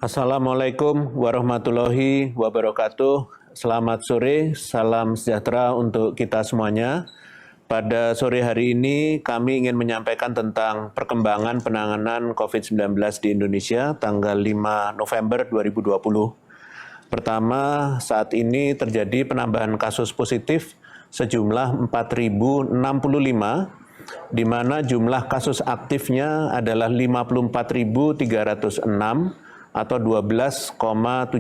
Assalamualaikum warahmatullahi wabarakatuh. Selamat sore, salam sejahtera untuk kita semuanya. Pada sore hari ini kami ingin menyampaikan tentang perkembangan penanganan COVID-19 di Indonesia tanggal 5 November 2020. Pertama, saat ini terjadi penambahan kasus positif sejumlah 4.065, di mana jumlah kasus aktifnya adalah 54.306, atau 12,75%,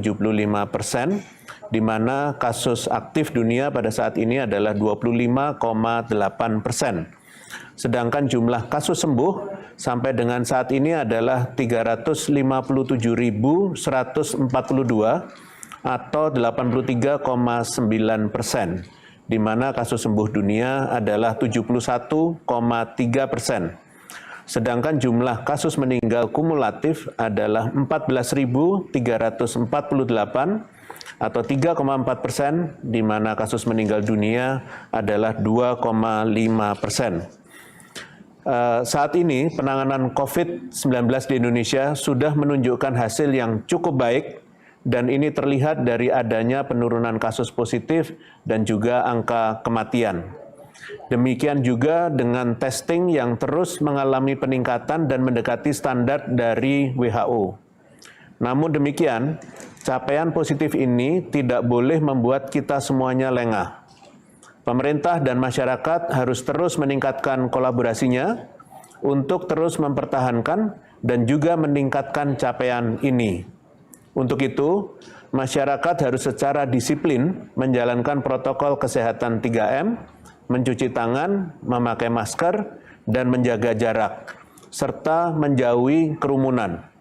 di mana kasus aktif dunia pada saat ini adalah 25,8%. Sedangkan jumlah kasus sembuh sampai dengan saat ini adalah 357.142 atau 83,9%, di mana kasus sembuh dunia adalah 71,3%. Sedangkan jumlah kasus meninggal kumulatif adalah 14.348 atau 3,4%, di mana kasus meninggal dunia adalah 2,5%. Saat ini penanganan COVID-19 di Indonesia sudah menunjukkan hasil yang cukup baik, dan ini terlihat dari adanya penurunan kasus positif dan juga angka kematian. Demikian juga dengan testing yang terus mengalami peningkatan dan mendekati standar dari WHO. Namun demikian, capaian positif ini tidak boleh membuat kita semuanya lengah. Pemerintah dan masyarakat harus terus meningkatkan kolaborasinya untuk terus mempertahankan dan juga meningkatkan capaian ini. Untuk itu, masyarakat harus secara disiplin menjalankan protokol kesehatan 3M, mencuci tangan, memakai masker, dan menjaga jarak, serta menjauhi kerumunan.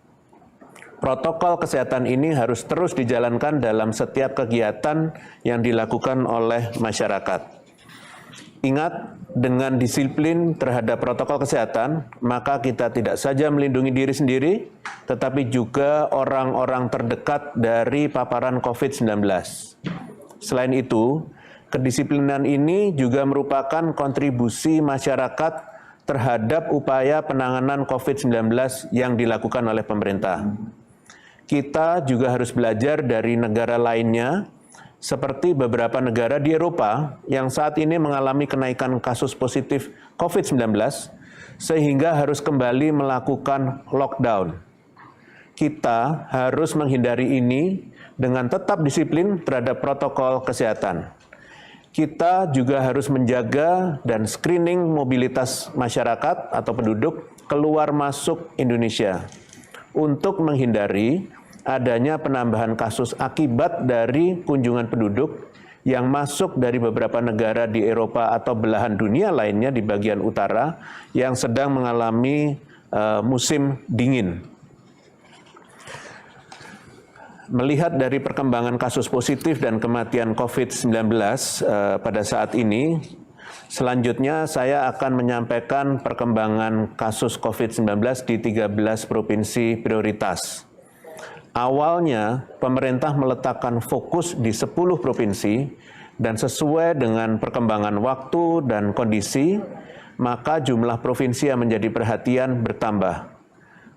Protokol kesehatan ini harus terus dijalankan dalam setiap kegiatan yang dilakukan oleh masyarakat. Ingat, dengan disiplin terhadap protokol kesehatan, maka kita tidak saja melindungi diri sendiri, tetapi juga orang-orang terdekat dari paparan COVID-19. Selain itu, kedisiplinan ini juga merupakan kontribusi masyarakat terhadap upaya penanganan COVID-19 yang dilakukan oleh pemerintah. Kita juga harus belajar dari negara lainnya, seperti beberapa negara di Eropa yang saat ini mengalami kenaikan kasus positif COVID-19, sehingga harus kembali melakukan lockdown. Kita harus menghindari ini dengan tetap disiplin terhadap protokol kesehatan. Kita juga harus menjaga dan screening mobilitas masyarakat atau penduduk keluar masuk Indonesia untuk menghindari adanya penambahan kasus akibat dari kunjungan penduduk yang masuk dari beberapa negara di Eropa atau belahan dunia lainnya di bagian utara yang sedang mengalami musim dingin. Melihat dari perkembangan kasus positif dan kematian COVID-19 pada saat ini, selanjutnya saya akan menyampaikan perkembangan kasus COVID-19 di 13 provinsi prioritas. Awalnya, pemerintah meletakkan fokus di 10 provinsi, dan sesuai dengan perkembangan waktu dan kondisi, maka jumlah provinsi yang menjadi perhatian bertambah.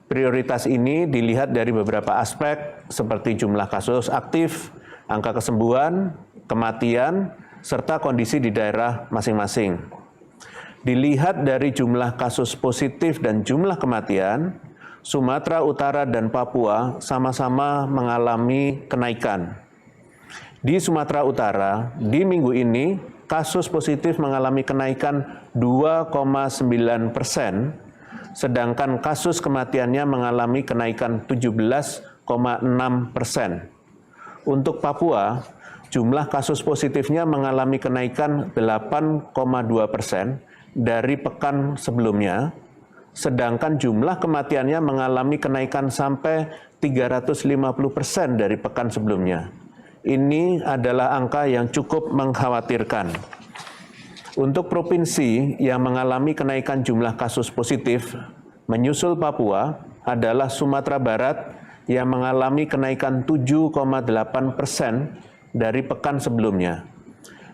Prioritas ini dilihat dari beberapa aspek seperti jumlah kasus aktif, angka kesembuhan, kematian, serta kondisi di daerah masing-masing. Dilihat dari jumlah kasus positif dan jumlah kematian, Sumatera Utara dan Papua sama-sama mengalami kenaikan. Di Sumatera Utara, di minggu ini, kasus positif mengalami kenaikan 2,9%, sedangkan kasus kematiannya mengalami kenaikan 17,6%. Untuk Papua, jumlah kasus positifnya mengalami kenaikan 8,2% dari pekan sebelumnya, sedangkan jumlah kematiannya mengalami kenaikan sampai 350% dari pekan sebelumnya. Ini adalah angka yang cukup mengkhawatirkan. Untuk provinsi yang mengalami kenaikan jumlah kasus positif, menyusul Papua, adalah Sumatera Barat yang mengalami kenaikan 7,8% dari pekan sebelumnya.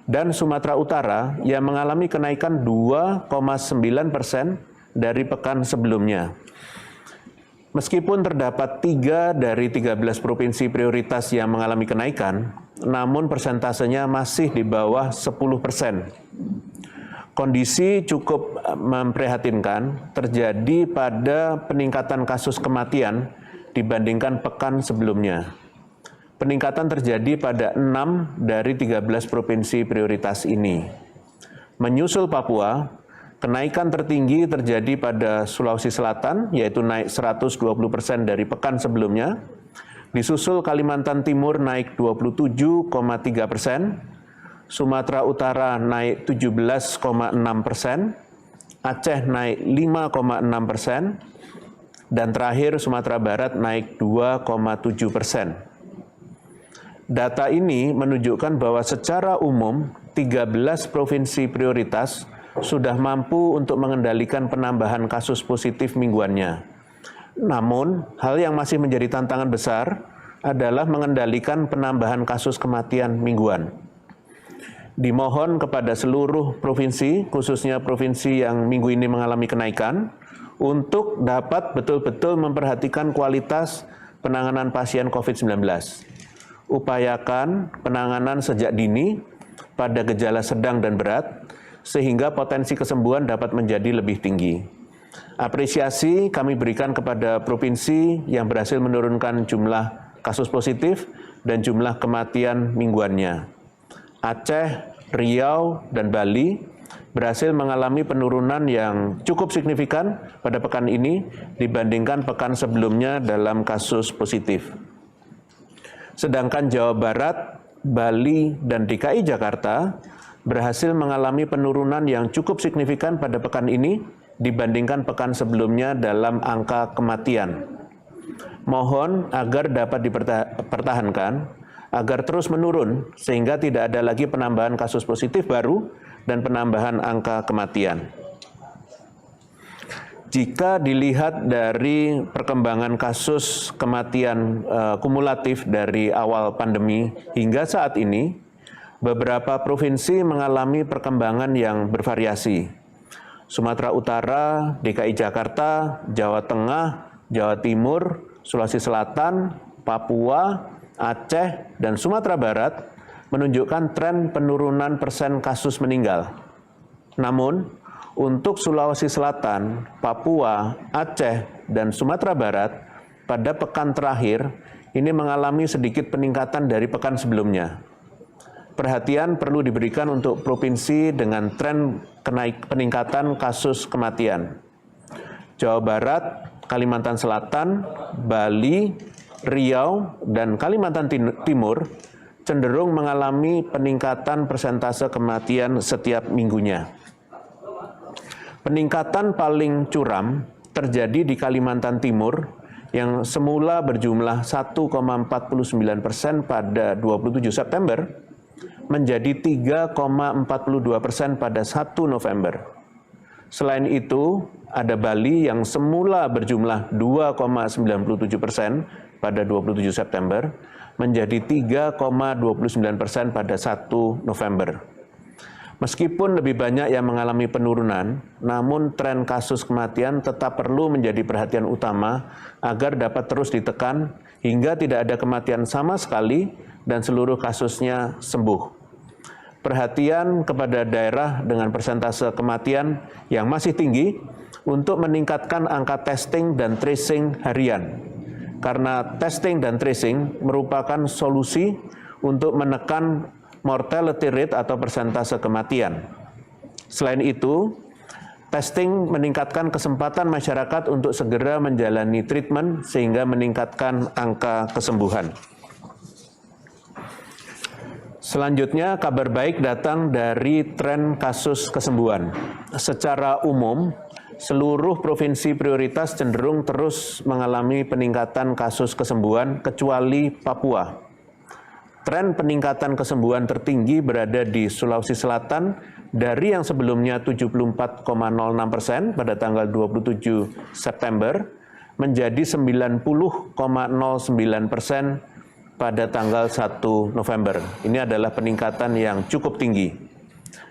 dan Sumatera Utara yang mengalami kenaikan 2,9% dari pekan sebelumnya. Meskipun terdapat 3 dari 13 provinsi prioritas yang mengalami kenaikan, namun persentasenya masih di bawah 10%. Kondisi cukup memprihatinkan terjadi pada peningkatan kasus kematian dibandingkan pekan sebelumnya. Peningkatan terjadi pada 6 dari 13 provinsi prioritas ini. Menyusul Papua, kenaikan tertinggi terjadi pada Sulawesi Selatan, yaitu naik 120% dari pekan sebelumnya. Disusul Kalimantan Timur naik 27,3%, Sumatera Utara naik 17,6%, Aceh naik 5,6%, dan terakhir Sumatera Barat naik 2,7%. Data ini menunjukkan bahwa secara umum 13 provinsi prioritas sudah mampu untuk mengendalikan penambahan kasus positif mingguannya. Namun, hal yang masih menjadi tantangan besar adalah mengendalikan penambahan kasus kematian mingguan. Dimohon kepada seluruh provinsi, khususnya provinsi yang minggu ini mengalami kenaikan, untuk dapat betul-betul memperhatikan kualitas penanganan pasien COVID-19. Upayakan penanganan sejak dini pada gejala sedang dan berat, sehingga potensi kesembuhan dapat menjadi lebih tinggi. Apresiasi kami berikan kepada provinsi yang berhasil menurunkan jumlah kasus positif dan jumlah kematian mingguannya. Aceh, Riau, dan Bali berhasil mengalami penurunan yang cukup signifikan pada pekan ini dibandingkan pekan sebelumnya dalam kasus positif. Sedangkan Jawa Barat, Bali, dan DKI Jakarta berhasil mengalami penurunan yang cukup signifikan pada pekan ini dibandingkan pekan sebelumnya dalam angka kematian. Mohon agar dapat dipertahankan, agar terus menurun sehingga tidak ada lagi penambahan kasus positif baru dan penambahan angka kematian. Jika dilihat dari perkembangan kasus kematian kumulatif dari awal pandemi hingga saat ini, beberapa provinsi mengalami perkembangan yang bervariasi. Sumatera Utara, DKI Jakarta, Jawa Tengah, Jawa Timur, Sulawesi Selatan, Papua, Aceh, dan Sumatera Barat menunjukkan tren penurunan persen kasus meninggal. Namun, untuk Sulawesi Selatan, Papua, Aceh, dan Sumatera Barat, pada pekan terakhir ini mengalami sedikit peningkatan dari pekan sebelumnya. Perhatian perlu diberikan untuk provinsi dengan tren peningkatan kasus kematian. Jawa Barat, Kalimantan Selatan, Bali, Riau, dan Kalimantan Timur cenderung mengalami peningkatan persentase kematian setiap minggunya. Peningkatan paling curam terjadi di Kalimantan Timur yang semula berjumlah 1,49% pada 27 September menjadi 3,42% pada 1 November. Selain itu, ada Bali yang semula berjumlah 2,97% pada 27 September menjadi 3,29% pada 1 November. Meskipun lebih banyak yang mengalami penurunan, namun tren kasus kematian tetap perlu menjadi perhatian utama agar dapat terus ditekan hingga tidak ada kematian sama sekali dan seluruh kasusnya sembuh. Perhatian kepada daerah dengan persentase kematian yang masih tinggi untuk meningkatkan angka testing dan tracing harian. Karena testing dan tracing merupakan solusi untuk menekan mortality rate atau persentase kematian. Selain itu, testing meningkatkan kesempatan masyarakat untuk segera menjalani treatment sehingga meningkatkan angka kesembuhan. Selanjutnya, kabar baik datang dari tren kasus kesembuhan. Secara umum, seluruh provinsi prioritas cenderung terus mengalami peningkatan kasus kesembuhan kecuali Papua. Tren peningkatan kesembuhan tertinggi berada di Sulawesi Selatan dari yang sebelumnya 74,06% pada tanggal 27 September menjadi 90,09% pada tanggal 1 November. Ini adalah peningkatan yang cukup tinggi.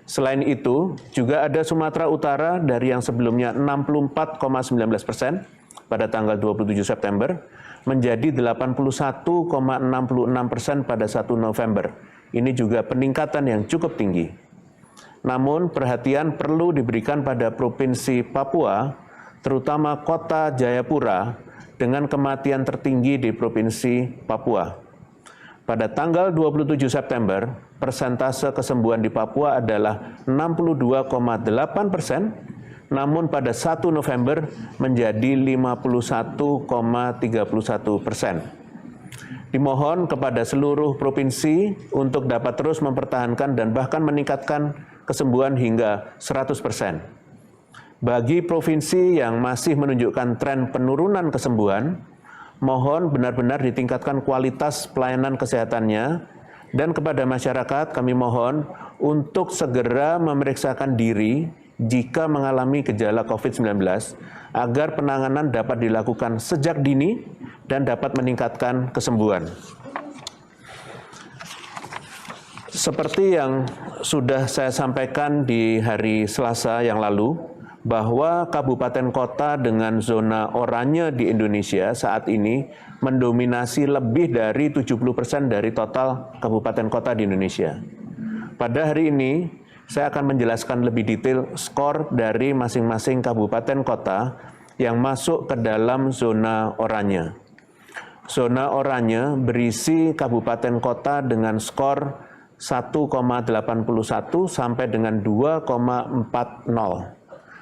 Selain itu, juga ada Sumatera Utara dari yang sebelumnya 64,19% pada tanggal 27 September menjadi 81,66% pada 1 November. Ini juga peningkatan yang cukup tinggi. Namun perhatian perlu diberikan pada Provinsi Papua, terutama Kota Jayapura, dengan kematian tertinggi di Provinsi Papua. Pada tanggal 27 September, persentase kesembuhan di Papua adalah 62,8%, namun pada 1 November menjadi 51,31%. Dimohon kepada seluruh provinsi untuk dapat terus mempertahankan dan bahkan meningkatkan kesembuhan hingga 100%. Bagi provinsi yang masih menunjukkan tren penurunan kesembuhan, mohon benar-benar ditingkatkan kualitas pelayanan kesehatannya, dan kepada masyarakat kami mohon untuk segera memeriksakan diri jika mengalami gejala COVID-19 agar penanganan dapat dilakukan sejak dini dan dapat meningkatkan kesembuhan. Seperti yang sudah saya sampaikan di hari Selasa yang lalu, bahwa kabupaten kota dengan zona oranye di Indonesia saat ini mendominasi lebih dari 70% dari total kabupaten kota di Indonesia. Pada hari ini, saya akan menjelaskan lebih detail skor dari masing-masing kabupaten kota yang masuk ke dalam zona oranye. Zona oranye berisi kabupaten kota dengan skor 1,81 sampai dengan 2,40.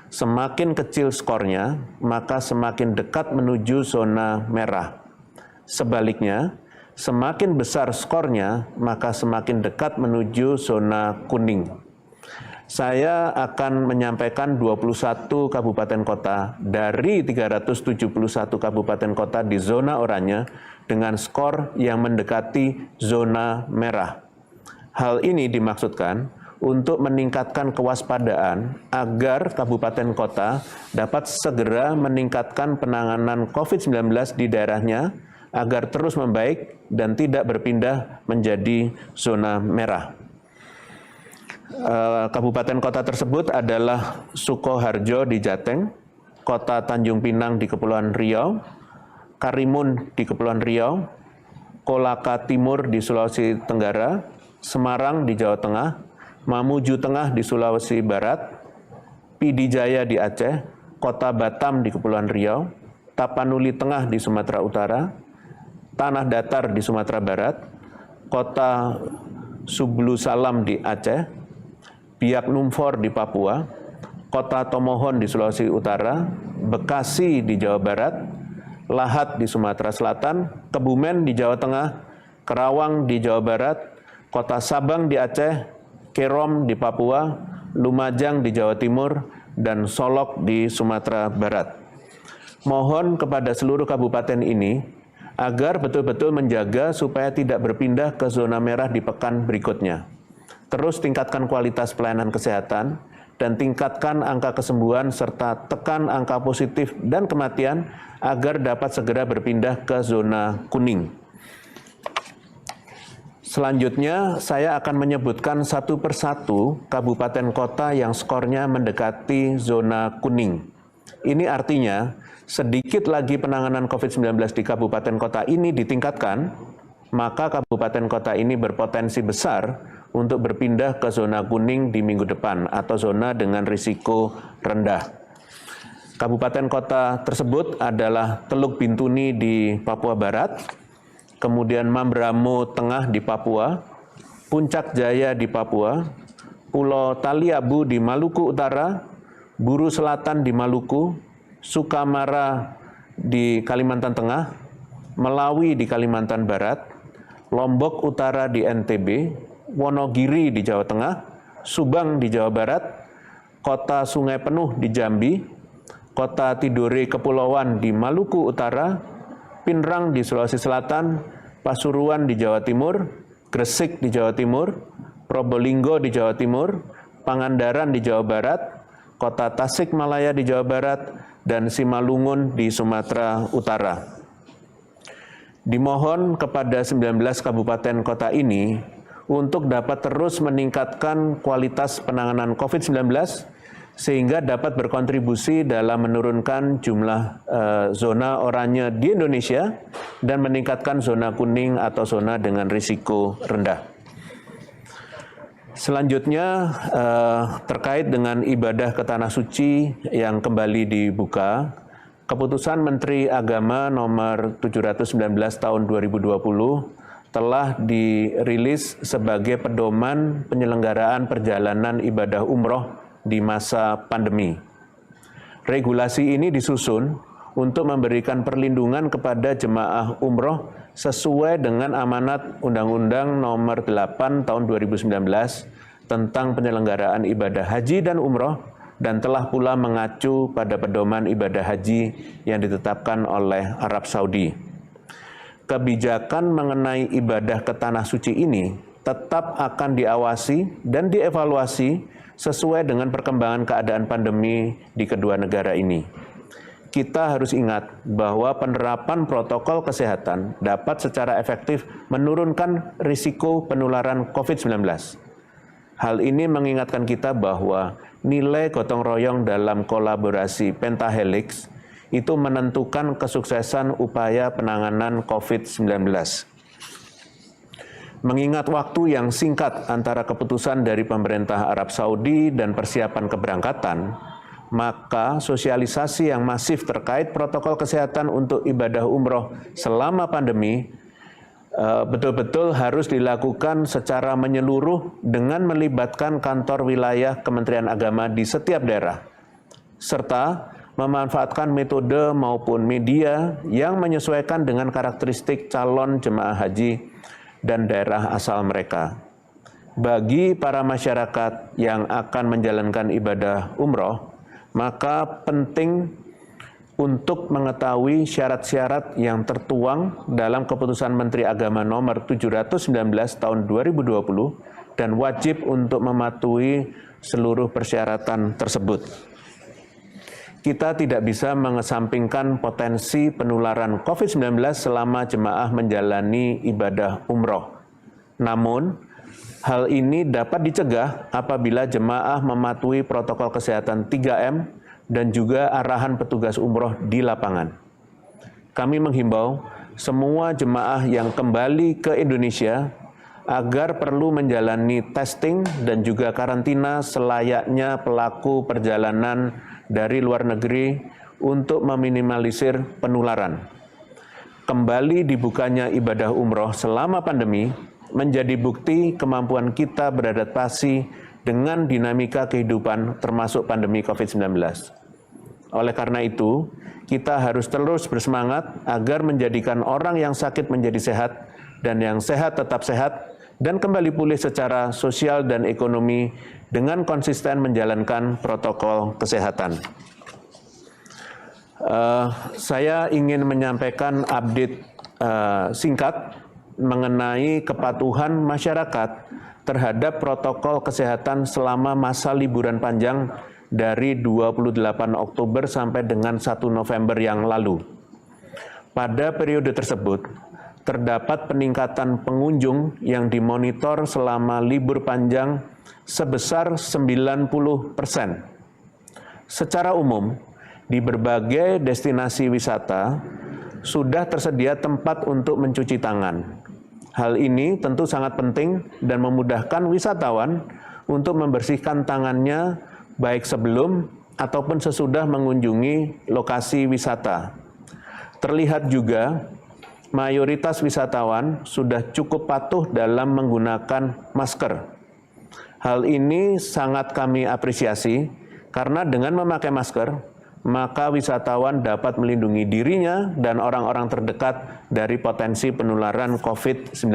Semakin kecil skornya, maka semakin dekat menuju zona merah. Sebaliknya, semakin besar skornya, maka semakin dekat menuju zona kuning. Saya akan menyampaikan 21 kabupaten kota dari 371 kabupaten kota di zona oranye dengan skor yang mendekati zona merah. Hal ini dimaksudkan untuk meningkatkan kewaspadaan agar kabupaten kota dapat segera meningkatkan penanganan COVID-19 di daerahnya agar terus membaik dan tidak berpindah menjadi zona merah. Kabupaten kota tersebut adalah Sukoharjo di Jateng, Kota Tanjung Pinang di Kepulauan Riau, Karimun di Kepulauan Riau, Kolaka Timur di Sulawesi Tenggara, Semarang di Jawa Tengah, Mamuju Tengah di Sulawesi Barat, Pidi Jaya di Aceh, Kota Batam di Kepulauan Riau, Tapanuli Tengah di Sumatera Utara, Tanah Datar di Sumatera Barat, Kota Sublu Salam di Aceh, Biak Numfor di Papua, Kota Tomohon di Sulawesi Utara, Bekasi di Jawa Barat, Lahat di Sumatera Selatan, Kebumen di Jawa Tengah, Kerawang di Jawa Barat, Kota Sabang di Aceh, Kerom di Papua, Lumajang di Jawa Timur, dan Solok di Sumatera Barat. Mohon kepada seluruh kabupaten ini agar betul-betul menjaga supaya tidak berpindah ke zona merah di pekan berikutnya. Terus tingkatkan kualitas pelayanan kesehatan dan tingkatkan angka kesembuhan serta tekan angka positif dan kematian agar dapat segera berpindah ke zona kuning. Selanjutnya, saya akan menyebutkan satu persatu kabupaten kota yang skornya mendekati zona kuning. Ini artinya, sedikit lagi penanganan COVID-19 di kabupaten kota ini ditingkatkan, maka kabupaten kota ini berpotensi besar untuk berpindah ke zona kuning di minggu depan atau zona dengan risiko rendah. Kabupaten kota tersebut adalah Teluk Bintuni di Papua Barat, kemudian Mambramo Tengah di Papua, Puncak Jaya di Papua, Pulau Taliabu di Maluku Utara, Buru Selatan di Maluku, Sukamara di Kalimantan Tengah, Melawi di Kalimantan Barat, Lombok Utara di NTB, Wonogiri di Jawa Tengah, Subang di Jawa Barat, Kota Sungai Penuh di Jambi, Kota Tidore Kepulauan di Maluku Utara, Pinrang di Sulawesi Selatan, Pasuruan di Jawa Timur, Gresik di Jawa Timur, Probolinggo di Jawa Timur, Pangandaran di Jawa Barat, Kota Tasikmalaya di Jawa Barat, dan Simalungun di Sumatera Utara. Dimohon kepada 19 kabupaten kota ini untuk dapat terus meningkatkan kualitas penanganan COVID-19 sehingga dapat berkontribusi dalam menurunkan jumlah zona oranye di Indonesia dan meningkatkan zona kuning atau zona dengan risiko rendah. Selanjutnya terkait dengan ibadah ke Tanah Suci yang kembali dibuka, Keputusan Menteri Agama nomor 719 tahun 2020 telah dirilis sebagai pedoman penyelenggaraan perjalanan ibadah umroh di masa pandemi. Regulasi ini disusun untuk memberikan perlindungan kepada jemaah umroh sesuai dengan amanat Undang-Undang nomor 8 tahun 2019 tentang penyelenggaraan ibadah haji dan umroh, dan telah pula mengacu pada pedoman ibadah haji yang ditetapkan oleh Arab Saudi. Kebijakan mengenai ibadah ke Tanah Suci ini tetap akan diawasi dan dievaluasi sesuai dengan perkembangan keadaan pandemi di kedua negara ini. Kita harus ingat bahwa penerapan protokol kesehatan dapat secara efektif menurunkan risiko penularan COVID-19. Hal ini mengingatkan kita bahwa nilai gotong royong dalam kolaborasi pentahelix itu menentukan kesuksesan upaya penanganan COVID-19. Mengingat waktu yang singkat antara keputusan dari pemerintah Arab Saudi dan persiapan keberangkatan, maka sosialisasi yang masif terkait protokol kesehatan untuk ibadah umroh selama pandemi betul-betul harus dilakukan secara menyeluruh dengan melibatkan kantor wilayah Kementerian Agama di setiap daerah, serta memanfaatkan metode maupun media yang menyesuaikan dengan karakteristik calon jemaah haji dan daerah asal mereka. Bagi para masyarakat yang akan menjalankan ibadah umroh, maka penting untuk mengetahui syarat-syarat yang tertuang dalam Keputusan Menteri Agama nomor 719 tahun 2020 dan wajib untuk mematuhi seluruh persyaratan tersebut. Kita tidak bisa mengesampingkan potensi penularan COVID-19 selama jemaah menjalani ibadah umroh. Namun, hal ini dapat dicegah apabila jemaah mematuhi protokol kesehatan 3M dan juga arahan petugas umroh di lapangan. Kami menghimbau semua jemaah yang kembali ke Indonesia agar perlu menjalani testing dan juga karantina selayaknya pelaku perjalanan dari luar negeri untuk meminimalisir penularan. Kembali dibukanya ibadah umroh selama pandemi menjadi bukti kemampuan kita beradaptasi dengan dinamika kehidupan termasuk pandemi COVID-19. Oleh karena itu, kita harus terus bersemangat agar menjadikan orang yang sakit menjadi sehat dan yang sehat tetap sehat dan kembali pulih secara sosial dan ekonomi dengan konsisten menjalankan protokol kesehatan. Saya ingin menyampaikan update singkat mengenai kepatuhan masyarakat terhadap protokol kesehatan selama masa liburan panjang dari 28 Oktober sampai dengan 1 November yang lalu. Pada periode tersebut, terdapat peningkatan pengunjung yang dimonitor selama libur panjang sebesar 90%. Secara umum, di berbagai destinasi wisata sudah tersedia tempat untuk mencuci tangan. Hal ini tentu sangat penting dan memudahkan wisatawan untuk membersihkan tangannya baik sebelum ataupun sesudah mengunjungi lokasi wisata. Terlihat juga mayoritas wisatawan sudah cukup patuh dalam menggunakan masker. Hal ini sangat kami apresiasi karena dengan memakai masker, maka wisatawan dapat melindungi dirinya dan orang-orang terdekat dari potensi penularan COVID-19.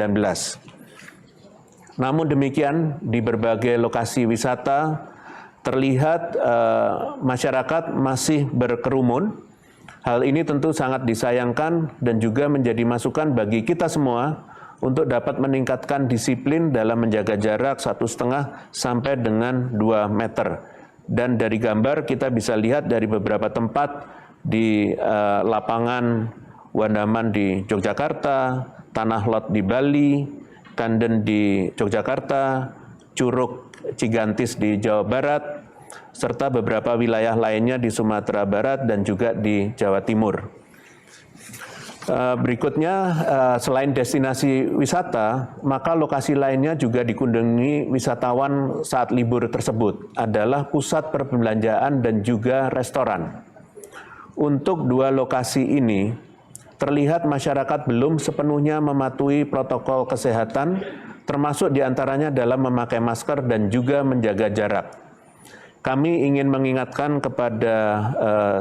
Namun demikian, di berbagai lokasi wisata terlihat masyarakat masih berkerumun. Hal ini tentu sangat disayangkan dan juga menjadi masukan bagi kita semua untuk dapat meningkatkan disiplin dalam menjaga jarak 1,5 sampai dengan 2 meter. Dan dari gambar kita bisa lihat dari beberapa tempat di lapangan Wandaman di Yogyakarta, Tanah Lot di Bali, Kanden di Yogyakarta, Curug Cigantis di Jawa Barat, serta beberapa wilayah lainnya di Sumatera Barat dan juga di Jawa Timur. Berikutnya, selain destinasi wisata, maka lokasi lainnya juga dikunjungi wisatawan saat libur tersebut, adalah pusat perbelanjaan dan juga restoran. Untuk dua lokasi ini, terlihat masyarakat belum sepenuhnya mematuhi protokol kesehatan, termasuk diantaranya dalam memakai masker dan juga menjaga jarak. Kami ingin mengingatkan kepada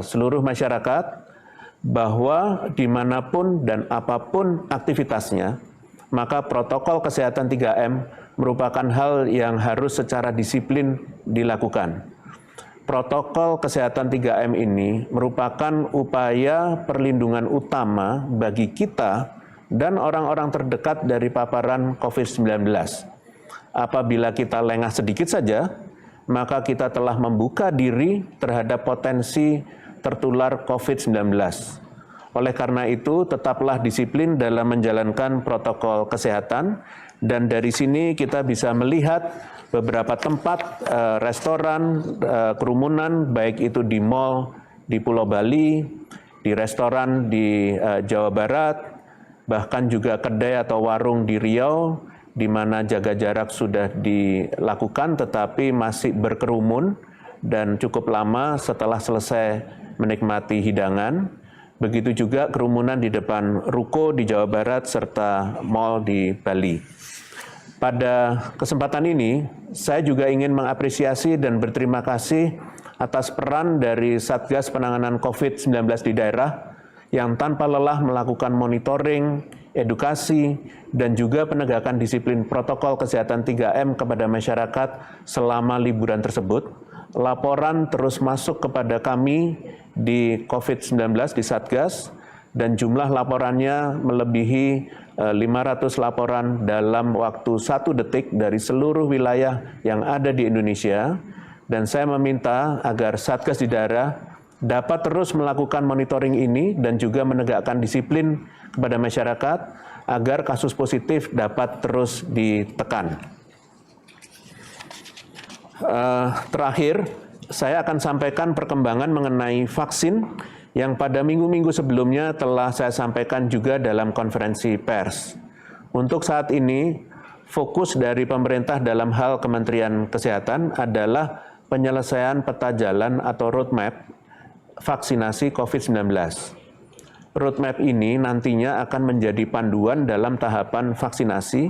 seluruh masyarakat bahwa dimanapun dan apapun aktivitasnya, maka protokol kesehatan 3M merupakan hal yang harus secara disiplin dilakukan. Protokol kesehatan 3M ini merupakan upaya perlindungan utama bagi kita dan orang-orang terdekat dari paparan COVID-19. Apabila kita lengah sedikit saja, maka kita telah membuka diri terhadap potensi tertular COVID-19. Oleh karena itu, tetaplah disiplin dalam menjalankan protokol kesehatan, dan dari sini kita bisa melihat beberapa tempat restoran, kerumunan, baik itu di mal di Pulau Bali, di restoran di Jawa Barat, bahkan juga kedai atau warung di Riau, di mana jaga jarak sudah dilakukan tetapi masih berkerumun dan cukup lama setelah selesai menikmati hidangan. Begitu juga kerumunan di depan ruko di Jawa Barat serta mal di Bali. Pada kesempatan ini, saya juga ingin mengapresiasi dan berterima kasih atas peran dari Satgas Penanganan COVID-19 di daerah yang tanpa lelah melakukan monitoring, edukasi, dan juga penegakan disiplin protokol kesehatan 3M kepada masyarakat selama liburan tersebut. Laporan terus masuk kepada kami di COVID-19 di Satgas, dan jumlah laporannya melebihi 500 laporan dalam waktu 1 detik dari seluruh wilayah yang ada di Indonesia. Dan saya meminta agar Satgas di daerah dapat terus melakukan monitoring ini dan juga menegakkan disiplin kepada masyarakat agar kasus positif dapat terus ditekan. Terakhir, saya akan sampaikan perkembangan mengenai vaksin yang pada minggu-minggu sebelumnya telah saya sampaikan juga dalam konferensi pers. Untuk saat ini, fokus dari pemerintah dalam hal Kementerian Kesehatan adalah penyelesaian peta jalan atau roadmap vaksinasi COVID-19. Roadmap ini nantinya akan menjadi panduan dalam tahapan vaksinasi,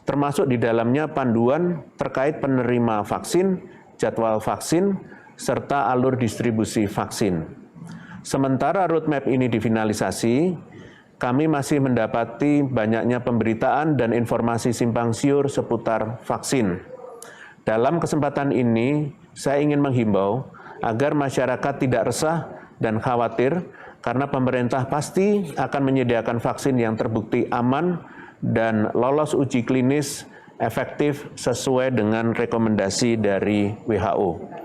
termasuk di dalamnya panduan terkait penerima vaksin, jadwal vaksin, serta alur distribusi vaksin. Sementara roadmap ini difinalisasi, kami masih mendapati banyaknya pemberitaan dan informasi simpang siur seputar vaksin. Dalam kesempatan ini, saya ingin menghimbau agar masyarakat tidak resah dan khawatir karena pemerintah pasti akan menyediakan vaksin yang terbukti aman dan lolos uji klinis efektif sesuai dengan rekomendasi dari WHO.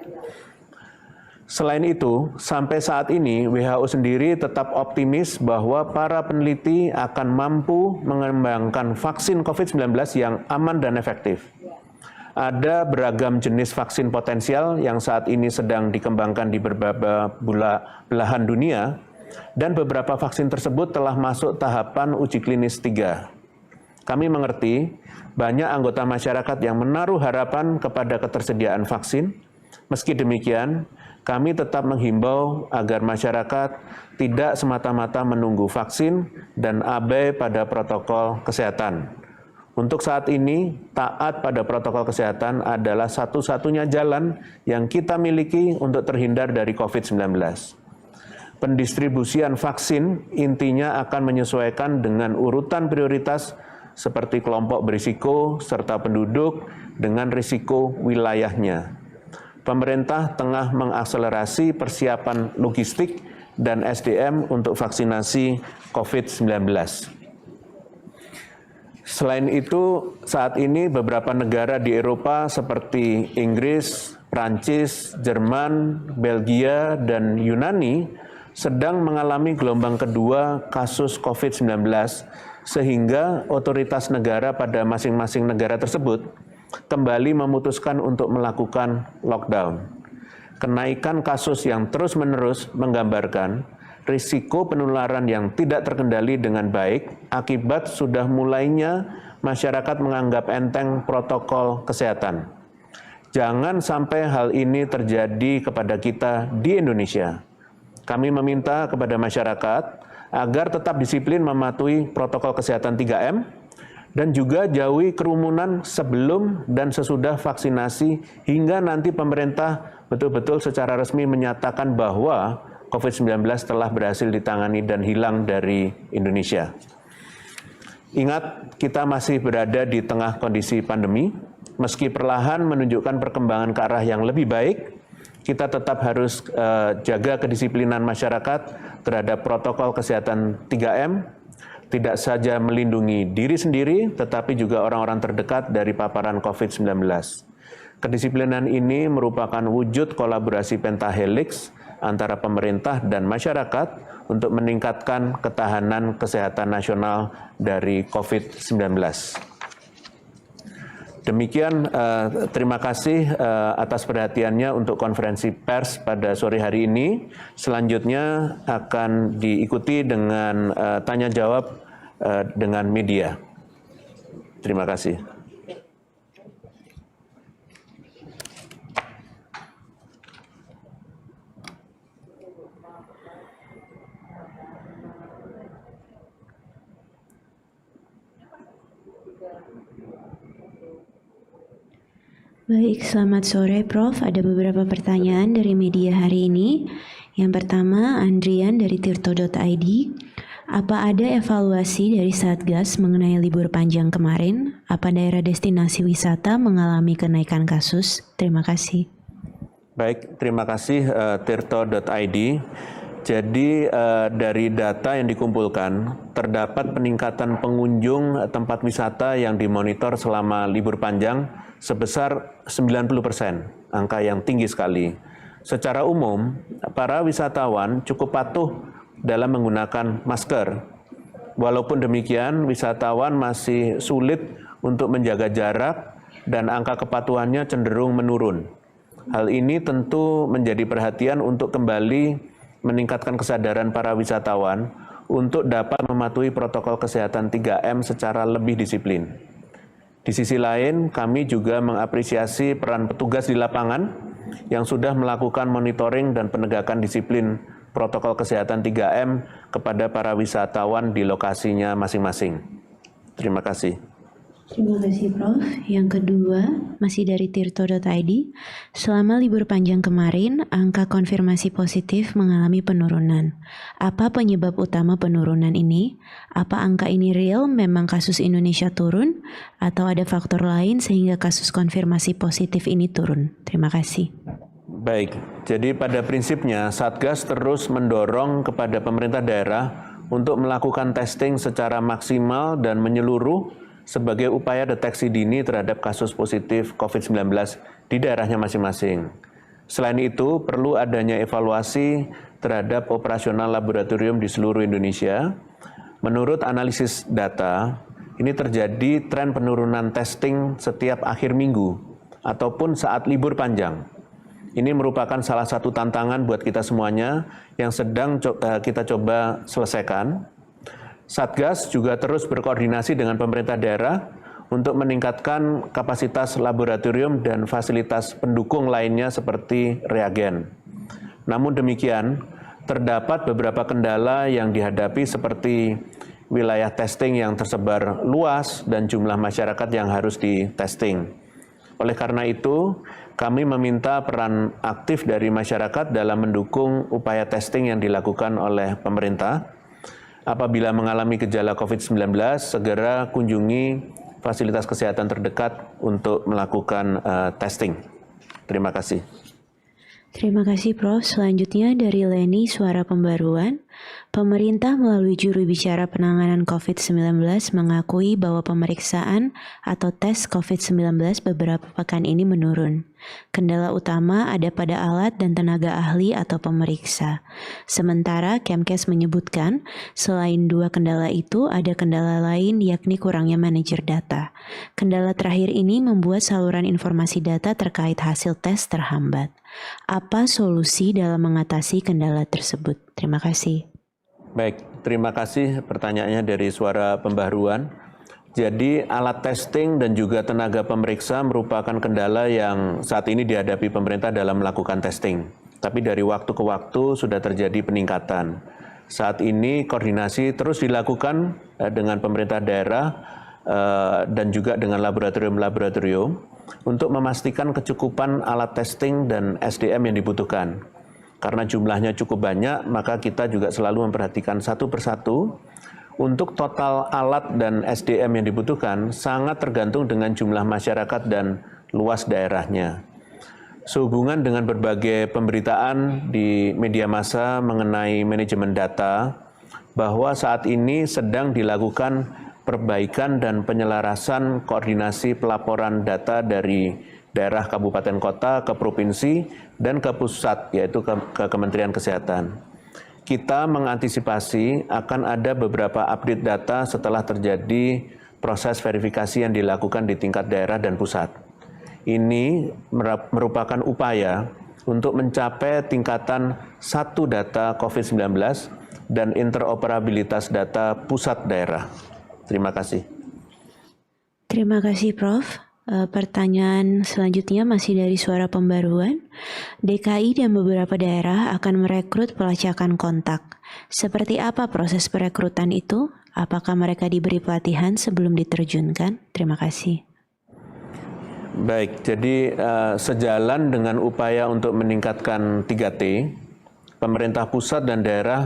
Selain itu, sampai saat ini WHO sendiri tetap optimis bahwa para peneliti akan mampu mengembangkan vaksin COVID-19 yang aman dan efektif. Ada beragam jenis vaksin potensial yang saat ini sedang dikembangkan di berbagai belahan dunia, dan beberapa vaksin tersebut telah masuk tahapan uji klinis 3. Kami mengerti banyak anggota masyarakat yang menaruh harapan kepada ketersediaan vaksin. Meski demikian, kami tetap menghimbau agar masyarakat tidak semata-mata menunggu vaksin dan abai pada protokol kesehatan. Untuk saat ini, taat pada protokol kesehatan adalah satu-satunya jalan yang kita miliki untuk terhindar dari COVID-19. Pendistribusian vaksin intinya akan menyesuaikan dengan urutan prioritas seperti kelompok berisiko serta penduduk dengan risiko wilayahnya. Pemerintah tengah mengakselerasi persiapan logistik dan SDM untuk vaksinasi COVID-19. Selain itu, saat ini beberapa negara di Eropa seperti Inggris, Prancis, Jerman, Belgia, dan Yunani sedang mengalami gelombang kedua kasus COVID-19, sehingga otoritas negara pada masing-masing negara tersebut kembali memutuskan untuk melakukan lockdown. Kenaikan kasus yang terus-menerus menggambarkan risiko penularan yang tidak terkendali dengan baik akibat sudah mulainya masyarakat menganggap enteng protokol kesehatan. Jangan sampai hal ini terjadi kepada kita di Indonesia. Kami meminta kepada masyarakat agar tetap disiplin mematuhi protokol kesehatan 3M dan juga jauhi kerumunan sebelum dan sesudah vaksinasi hingga nanti pemerintah betul-betul secara resmi menyatakan bahwa COVID-19 telah berhasil ditangani dan hilang dari Indonesia. Ingat, kita masih berada di tengah kondisi pandemi. Meski perlahan menunjukkan perkembangan ke arah yang lebih baik, kita tetap harus jaga kedisiplinan masyarakat terhadap protokol kesehatan 3M, tidak saja melindungi diri sendiri, tetapi juga orang-orang terdekat dari paparan COVID-19. Kedisiplinan ini merupakan wujud kolaborasi pentahelix antara pemerintah dan masyarakat untuk meningkatkan ketahanan kesehatan nasional dari COVID-19. Demikian, terima kasih atas perhatiannya untuk konferensi pers pada sore hari ini. Selanjutnya akan diikuti dengan tanya jawab dengan media. Terima kasih. Baik, selamat sore Prof. Ada beberapa pertanyaan dari media hari ini. Yang pertama, Andrian dari tirto.id. Apa ada evaluasi dari Satgas mengenai libur panjang kemarin? Apa daerah destinasi wisata mengalami kenaikan kasus? Terima kasih. Baik, terima kasih tirto.id. Jadi dari data yang dikumpulkan, terdapat peningkatan pengunjung tempat wisata yang dimonitor selama libur panjang sebesar 90%, angka yang tinggi sekali. Secara umum, para wisatawan cukup patuh dalam menggunakan masker. Walaupun demikian, wisatawan masih sulit untuk menjaga jarak dan angka kepatuhannya cenderung menurun. Hal ini tentu menjadi perhatian untuk kembali meningkatkan kesadaran para wisatawan untuk dapat mematuhi protokol kesehatan 3M secara lebih disiplin. Di sisi lain, kami juga mengapresiasi peran petugas di lapangan yang sudah melakukan monitoring dan penegakan disiplin protokol kesehatan 3M kepada para wisatawan di lokasinya masing-masing. Terima kasih. Terima kasih Prof. Yang kedua, masih dari tirto.id. Selama libur panjang kemarin, angka konfirmasi positif mengalami penurunan. Apa penyebab utama penurunan ini? Apa angka ini real memang kasus Indonesia turun? Atau ada faktor lain sehingga kasus konfirmasi positif ini turun? Terima kasih. Baik, jadi pada prinsipnya Satgas terus mendorong kepada pemerintah daerah untuk melakukan testing secara maksimal dan menyeluruh sebagai upaya deteksi dini terhadap kasus positif COVID-19 di daerahnya masing-masing. Selain itu, perlu adanya evaluasi terhadap operasional laboratorium di seluruh Indonesia. Menurut analisis data, ini terjadi tren penurunan testing setiap akhir minggu ataupun saat libur panjang. Ini merupakan salah satu tantangan buat kita semuanya yang sedang kita coba selesaikan. Satgas juga terus berkoordinasi dengan pemerintah daerah untuk meningkatkan kapasitas laboratorium dan fasilitas pendukung lainnya seperti reagen. Namun demikian, terdapat beberapa kendala yang dihadapi seperti wilayah testing yang tersebar luas dan jumlah masyarakat yang harus di-testing. Oleh karena itu, kami meminta peran aktif dari masyarakat dalam mendukung upaya testing yang dilakukan oleh pemerintah. Apabila mengalami gejala COVID-19, segera kunjungi fasilitas kesehatan terdekat untuk melakukan testing. Terima kasih. Terima kasih Prof. Selanjutnya dari Leni Suara Pembaruan. Pemerintah melalui juru bicara penanganan COVID-19 mengakui bahwa pemeriksaan atau tes COVID-19 beberapa pekan ini menurun. Kendala utama ada pada alat dan tenaga ahli atau pemeriksa. Sementara Kemkes menyebutkan, selain dua kendala itu, ada kendala lain yakni kurangnya manajer data. Kendala terakhir ini membuat saluran informasi data terkait hasil tes terhambat. Apa solusi dalam mengatasi kendala tersebut? Terima kasih. Baik, terima kasih pertanyaannya dari Suara Pembaharuan. Jadi alat testing dan juga tenaga pemeriksa merupakan kendala yang saat ini dihadapi pemerintah dalam melakukan testing. Tapi dari waktu ke waktu sudah terjadi peningkatan. Saat ini koordinasi terus dilakukan dengan pemerintah daerah dan juga dengan laboratorium-laboratorium untuk memastikan kecukupan alat testing dan SDM yang dibutuhkan. Karena jumlahnya cukup banyak, maka kita juga selalu memperhatikan satu persatu. Untuk total alat dan SDM yang dibutuhkan sangat tergantung dengan jumlah masyarakat dan luas daerahnya. Sehubungan dengan berbagai pemberitaan di media massa mengenai manajemen data, bahwa saat ini sedang dilakukan perbaikan dan penyelarasan koordinasi pelaporan data dari daerah kabupaten kota ke provinsi dan ke pusat, yaitu ke Kementerian Kesehatan. Kita mengantisipasi akan ada beberapa update data setelah terjadi proses verifikasi yang dilakukan di tingkat daerah dan pusat. Ini merupakan upaya untuk mencapai tingkatan satu data COVID-19 dan interoperabilitas data pusat daerah. Terima kasih. Terima kasih, Prof. Pertanyaan selanjutnya masih dari Suara Pembaruan. DKI dan beberapa daerah akan merekrut pelacakan kontak. Seperti apa proses perekrutan itu? Apakah mereka diberi pelatihan sebelum diterjunkan? Terima kasih. Baik, jadi sejalan dengan upaya untuk meningkatkan 3T, pemerintah pusat dan daerah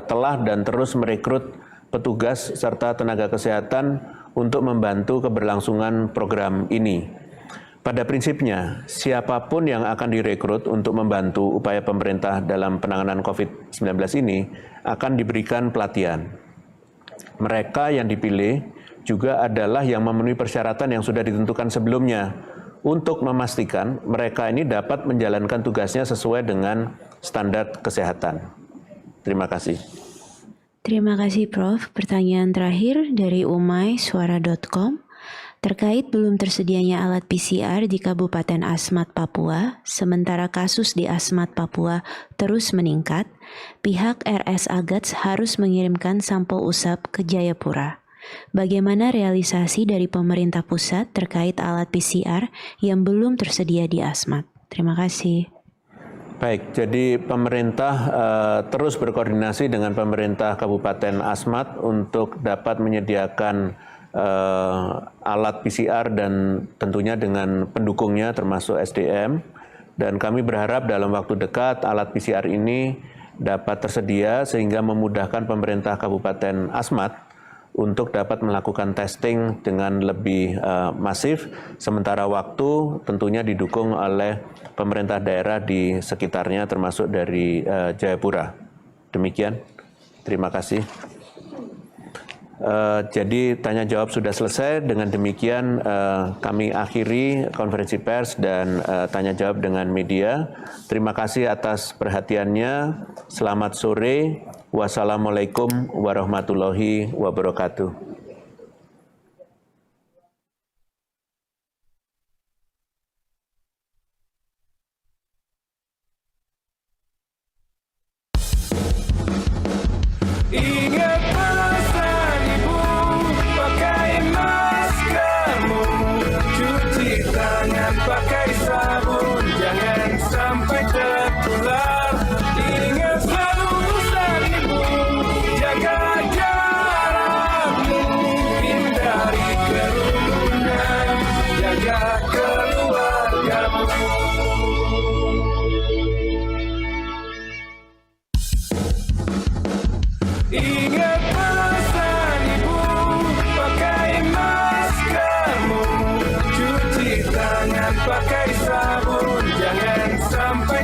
telah dan terus merekrut petugas serta tenaga kesehatan untuk membantu keberlangsungan program ini. Pada prinsipnya, siapapun yang akan direkrut untuk membantu upaya pemerintah dalam penanganan COVID-19 ini akan diberikan pelatihan. Mereka yang dipilih juga adalah yang memenuhi persyaratan yang sudah ditentukan sebelumnya untuk memastikan mereka ini dapat menjalankan tugasnya sesuai dengan standar kesehatan. Terima kasih. Terima kasih, Prof. Pertanyaan terakhir dari Umay, suara.com. Terkait belum tersedianya alat PCR di Kabupaten Asmat, Papua, sementara kasus di Asmat, Papua terus meningkat, pihak RS Agats harus mengirimkan sampel usap ke Jayapura. Bagaimana realisasi dari pemerintah pusat terkait alat PCR yang belum tersedia di Asmat? Terima kasih. Baik, jadi pemerintah terus berkoordinasi dengan pemerintah Kabupaten Asmat untuk dapat menyediakan alat PCR dan tentunya dengan pendukungnya termasuk SDM. Dan kami berharap dalam waktu dekat alat PCR ini dapat tersedia sehingga memudahkan pemerintah Kabupaten Asmat untuk dapat melakukan testing dengan lebih masif, sementara waktu tentunya didukung oleh pemerintah daerah di sekitarnya termasuk dari Jayapura. Demikian, terima kasih. Jadi tanya jawab sudah selesai, dengan demikian kami akhiri konferensi pers dan tanya jawab dengan media. Terima kasih atas perhatiannya, selamat sore, wassalamualaikum warahmatullahi wabarakatuh. Ingat pesan ibu, pakai maskermu, cuci tangan pakai sabun, jangan sampai tertular. Ingat selalu pesan ibu, jaga jarakmu, hindari kerumunan, jaga keluargamu. Ingat pesan ibu, pakai maskermu, cuci tangan pakai sabun, jangan sampai